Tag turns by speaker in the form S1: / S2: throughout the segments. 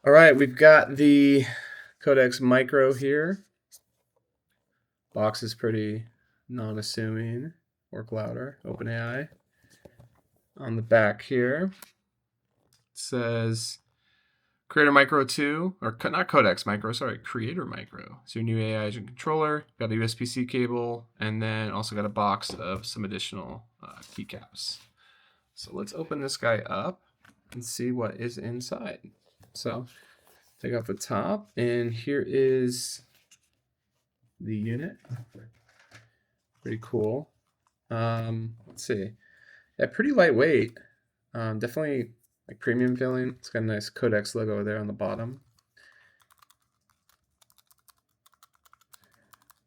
S1: All right, we've got the Codex Micro here. Box is pretty non-assuming. Work louder, OpenAI. On the back here, it says Creator Micro 2, or not Codex Micro, sorry, Creator Micro. So your new AI agent controller, got a USB-C cable, and then also got a box of some additional keycaps. So let's open this guy up and see what is inside. So take off the top, and here is the unit. Pretty cool. Let's see. Yeah, pretty lightweight. Definitely like premium feeling. It's got a nice Codex logo there on the bottom.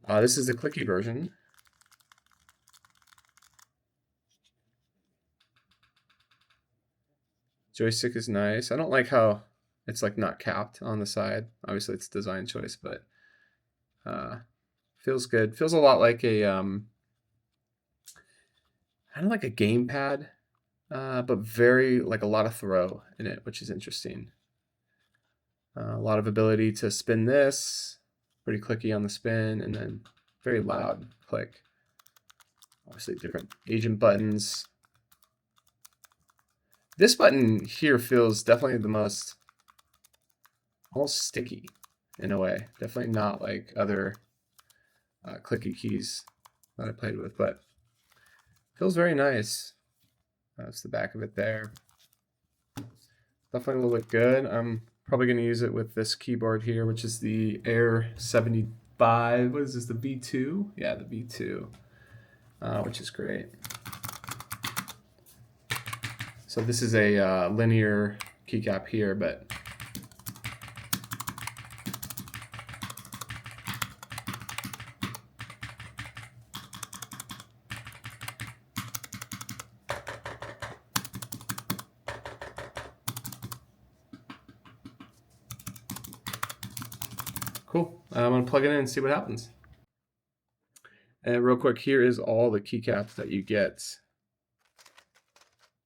S1: This is the clicky version. Joystick is nice. I don't like how it's like not capped on the side. Obviously, it's design choice, but feels good. Feels a lot like a kind of like a gamepad, but very like a lot of throw in it, which is interesting. A lot of ability to spin this, pretty clicky on the spin, and then very loud click. Obviously, different agent buttons. This button here feels definitely the most almost sticky in a way. Definitely not like other clicky keys that I played with, but feels very nice. That's the back of it there. Definitely will look good. I'm probably going to use it with this keyboard here, which is the Air 75. What is this, the V2? Yeah, the V2, which is great. So this is a linear keycap here, but cool. I'm going to plug it in and see what happens. And real quick, here is all the keycaps that you get,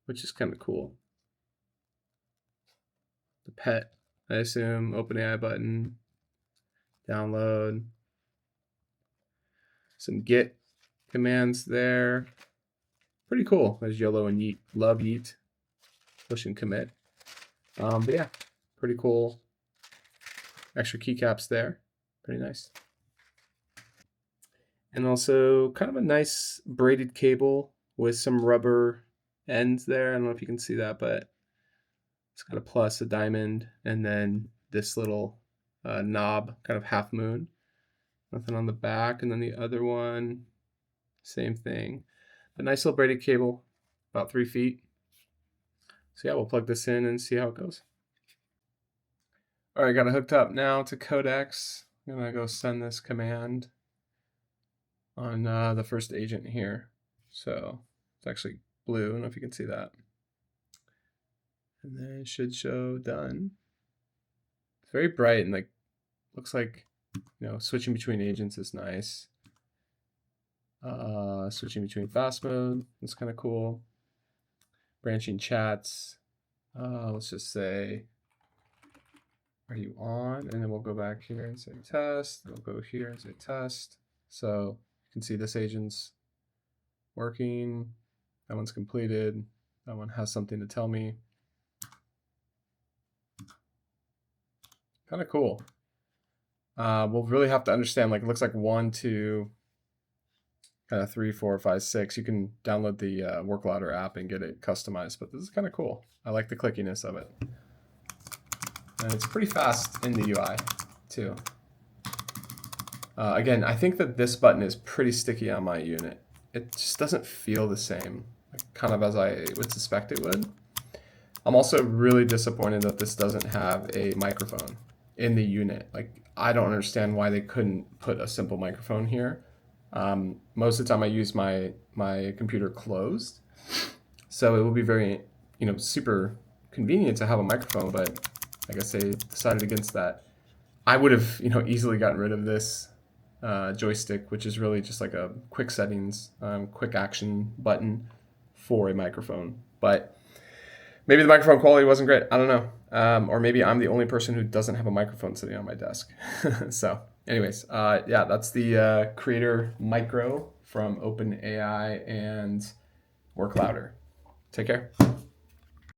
S1: which is kind of cool. The pet, I assume, OpenAI button, download, some Git commands there. Pretty cool. There's YOLO and Yeet. Love Yeet. Push and commit. But yeah, pretty cool. Extra keycaps there. Pretty nice. And also kind of a nice braided cable with some rubber ends there. I don't know if you can see that, but it's got a plus, a diamond, and then this little knob, kind of half moon. Nothing on the back. And then the other one, same thing. A nice little braided cable, about 3 feet. So yeah, we'll plug this in and see how it goes. All right, got it hooked up now to Codex. I'm gonna go send this command on the first agent here. So it's actually blue. I don't know if you can see that. And then it should show done. It's very bright and like looks like, you know, switching between agents is nice. Switching between fast mode is kind of cool. Branching chats. Let's just say, are you on? And then we'll go back here and say test. We'll go here and say test. So you can see this agent's working. That one's completed. That one has something to tell me. Kind of cool. We'll really have to understand, like, it looks like 1, 2, kind of 3, 4, 5, 6. You can download the Work Louder app and get it customized, but this is kind of cool. I like the clickiness of it. And it's pretty fast in the UI, too. Again, I think that this button is pretty sticky on my unit. It just doesn't feel the same, like, kind of as I would suspect it would. I'm also really disappointed that this doesn't have a microphone in the unit. Like, I don't understand why they couldn't put a simple microphone here. Most of the time I use my computer closed, so it would be very, you know, super convenient to have a microphone, but I guess they decided against that. I would have, you know, easily gotten rid of this joystick, which is really just like a quick settings, quick action button for a microphone. But Maybe the microphone quality wasn't great. I don't know. Or maybe I'm the only person who doesn't have a microphone sitting on my desk. So anyways, yeah, that's the Creator Micro from OpenAI and Work Louder. Take care.